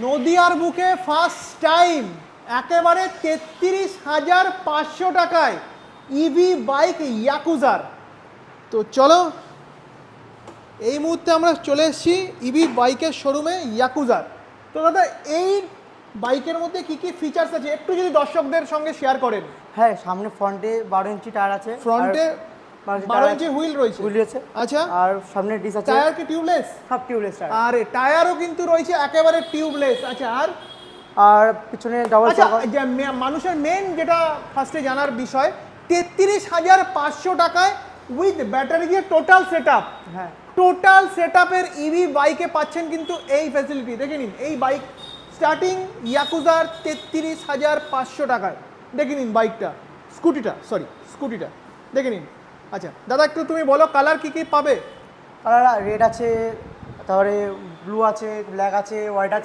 নদিয়ার বুকে first time একেবারে 33,500 টাকায় ইভি বাইক ইয়াকুজার। তো চলো এই মুহূর্তে আমরা চলে এসেছি ইভি বাইকের শোরুমে ইয়াকুজার। তো দাদা এই বাইকের মধ্যে কি কি ফিচার্স আছে একটু যদি দর্শকদের সঙ্গে শেয়ার করেন। হ্যাঁ, সামনে ফ্রন্টে 12 ইঞ্চি টায়ার আছে, ফ্রন্টে 12 ইঞ্চি হুইল রয়েছে, আচ্ছা। আর সামনে ডিস আছে। টায়ার কি টিউবলেস? সব টিউবলেস টায়ার। আর টায়ারও কিন্তু রয়েছে একেবারে টিউবলেস, আচ্ছা। আর পিছনে ডাবল আচ্ছা, চাকা। মানুষের মেন যেটা ফার্স্টে জানার বিষয়, 33,500 টাকায় উইথ ব্যাটারি দিয়ে টোটাল সেটআপ। হ্যাঁ, টোটাল সেটআপের ইভি বাইকে পাচ্ছেন কিন্তু এই ফ্যাসিলিটি। দেখে নিন এই বাইক স্টার্টিং ইয়াকুজার 33,500 টাকায়। দেখে নিন বাইকটা, স্কুটিটা দেখে নিন। আচ্ছা দাদা একটু তুমি বলো কালার কি কি পাবে? কালার রেড আছে, তারপরে ব্লু আছে, ব্ল্যাক আছে, হোয়াইট আছে।